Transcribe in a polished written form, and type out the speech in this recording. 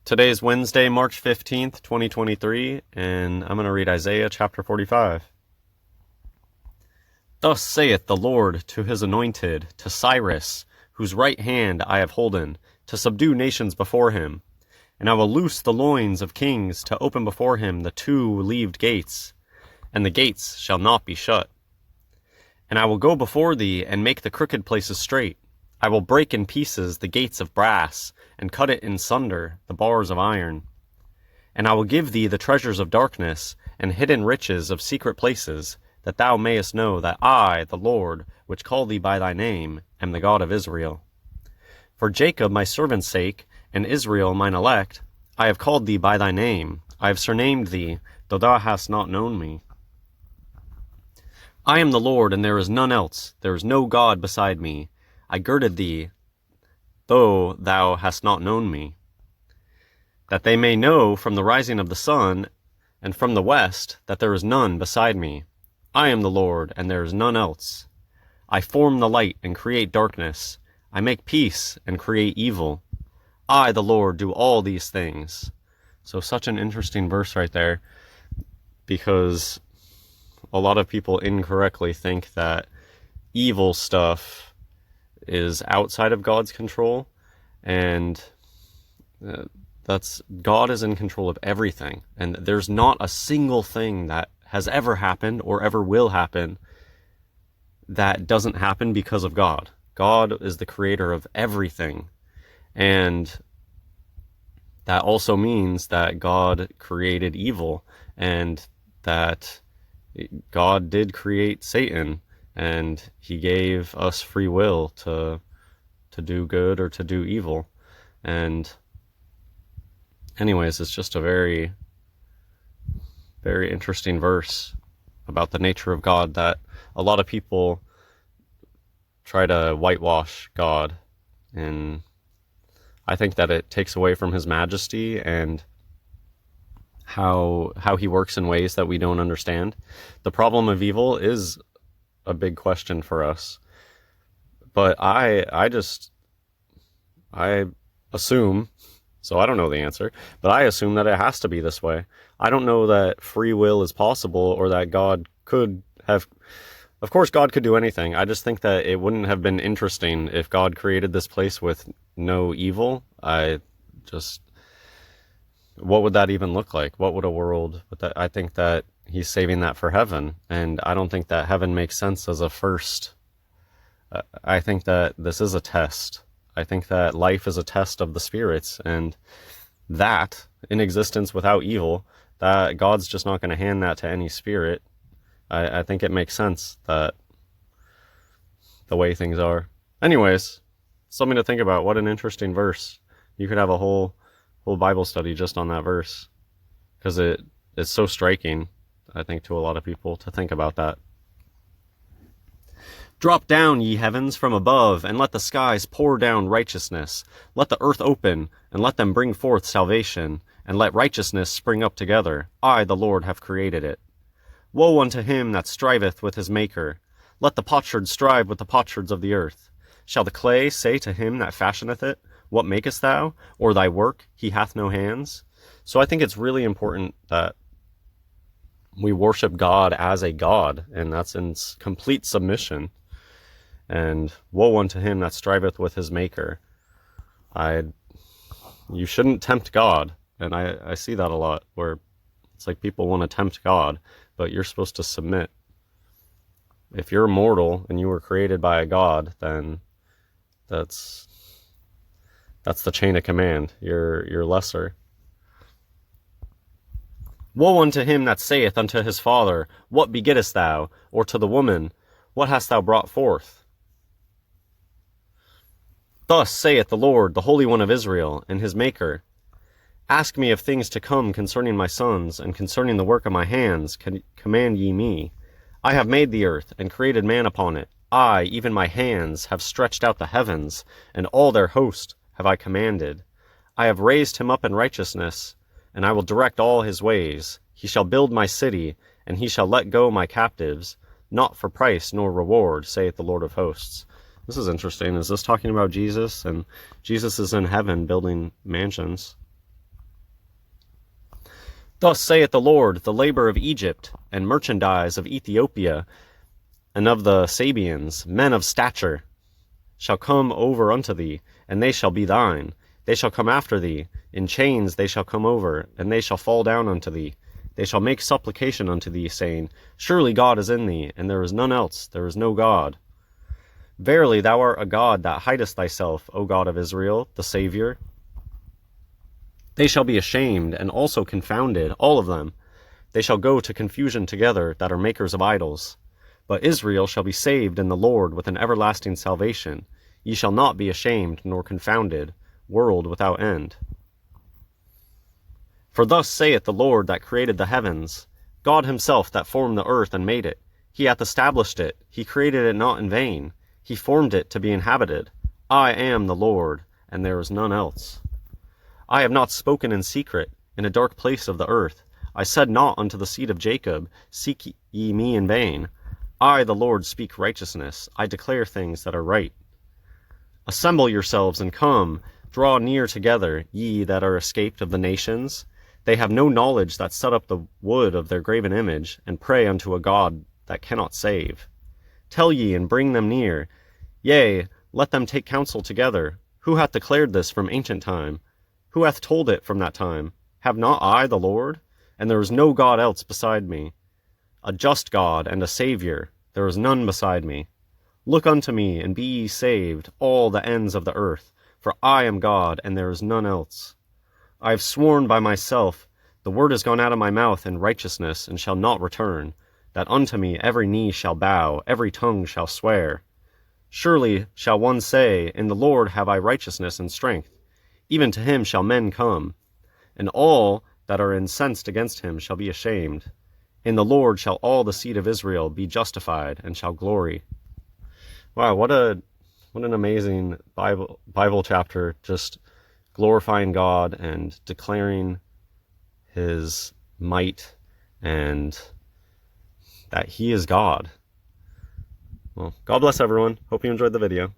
Today is Wednesday, March 15th, 2023, and I'm going to read Isaiah chapter 45. Thus saith the Lord to his anointed, to Cyrus, whose right hand I have holden, to subdue nations before him. And I will loose the loins of kings, to open before him the two-leaved gates, and the gates shall not be shut. And I will go before thee, and make the crooked places straight. I will break in pieces the gates of brass, and cut it in sunder the bars of iron. And I will give thee the treasures of darkness, and hidden riches of secret places, that thou mayest know that I, the Lord, which call thee by thy name, am the God of Israel. For Jacob my servant's sake, and Israel mine elect, I have called thee by thy name, I have surnamed thee, though thou hast not known me. I am the Lord, and there is none else, there is no God beside me. I girded thee, though thou hast not known me, that they may know from the rising of the sun, and from the west, that there is none beside me. I am the Lord, and there is none else. I form the light and create darkness. I make peace and create evil. I, the Lord, do all these things. So such an interesting verse right there, because a lot of people incorrectly think that evil stuff is outside of God's control, and God is in control of everything, and there's not a single thing that has ever happened or ever will happen that doesn't happen because of God. God is the creator of everything, and that also means that God created evil, and that God did create Satan, and he gave us free will to do good or to do evil. And anyways, it's just a very, very interesting verse about the nature of God, that a lot of people try to whitewash God, and I think that it takes away from his majesty and how he works in ways that we don't understand. The problem of evil is a big question for us, but I assume, so I don't know the answer, but I assume that it has to be this way. I don't know that free will is possible, or that God could have, of course God could do anything. I just think that it wouldn't have been interesting if God created this place with no evil. What would that even look like? What would a world with that? I think that he's saving that for heaven, and I don't think that heaven makes sense as a first. I think that this is a test. I think that life is a test of the spirits, and that in existence without evil, that God's just not going to hand that to any spirit. I think it makes sense that the way things are. Anyways, something to think about. What an interesting verse. You could have a whole Bible study just on that verse, because it's so striking, I think, to a lot of people to think about that. Drop down, ye heavens, from above, and let the skies pour down righteousness. Let the earth open, and let them bring forth salvation, and let righteousness spring up together. I, the Lord, have created it. Woe unto him that striveth with his maker. Let the potsherd strive with the potsherds of the earth. Shall the clay say to him that fashioneth it, What makest thou? Or thy work, he hath no hands? So I think it's really important that we worship God as a God, and that's in complete submission. And woe unto him that striveth with his maker. You shouldn't tempt God, and I see that a lot, where it's like people want to tempt God, but you're supposed to submit. If you're mortal and you were created by a God, then that's the chain of command. You're lesser. Woe unto him that saith unto his father, What begettest thou? Or to the woman, What hast thou brought forth? Thus saith the Lord, the Holy One of Israel, and his Maker, Ask me of things to come concerning my sons, and concerning the work of my hands, command ye me. I have made the earth, and created man upon it. I, even my hands, have stretched out the heavens, and all their host have I commanded. I have raised him up in righteousness, and I will direct all his ways. He shall build my city, and he shall let go my captives, not for price nor reward, saith the Lord of hosts. This is interesting. Is this talking about Jesus? And Jesus is in heaven building mansions. Thus saith the Lord, the labor of Egypt, and merchandise of Ethiopia, and of the Sabians, men of stature, shall come over unto thee, and they shall be thine. They shall come after thee, in chains they shall come over, and they shall fall down unto thee. They shall make supplication unto thee, saying, Surely God is in thee, and there is none else, there is no God. Verily thou art a God that hidest thyself, O God of Israel, the Saviour. They shall be ashamed, and also confounded, all of them. They shall go to confusion together, that are makers of idols. But Israel shall be saved in the Lord with an everlasting salvation. Ye shall not be ashamed, nor confounded, world without end. For thus saith the Lord that created the heavens, God himself that formed the earth and made it. He hath established it, he created it not in vain. He formed it to be inhabited. I am the Lord, and there is none else. I have not spoken in secret, in a dark place of the earth. I said not unto the seed of Jacob, Seek ye me in vain. I, the Lord, speak righteousness. I declare things that are right. Assemble yourselves and come. Draw near together, ye that are escaped of the nations. They have no knowledge that set up the wood of their graven image, and pray unto a God that cannot save. Tell ye, and bring them near. Yea, let them take counsel together. Who hath declared this from ancient time? Who hath told it from that time? Have not I the Lord? And there is no God else beside me. A just God and a Saviour, there is none beside me. Look unto me, and be ye saved, all the ends of the earth, for I am God, and there is none else. I have sworn by myself, the word is gone out of my mouth in righteousness, and shall not return, that unto me every knee shall bow, every tongue shall swear. Surely shall one say, In the Lord have I righteousness and strength. Even to him shall men come, and all that are incensed against him shall be ashamed. In the Lord shall all the seed of Israel be justified, and shall glory. Wow, what an amazing Bible chapter, just glorifying God and declaring his might and that he is God. Well, God bless everyone. Hope you enjoyed the video.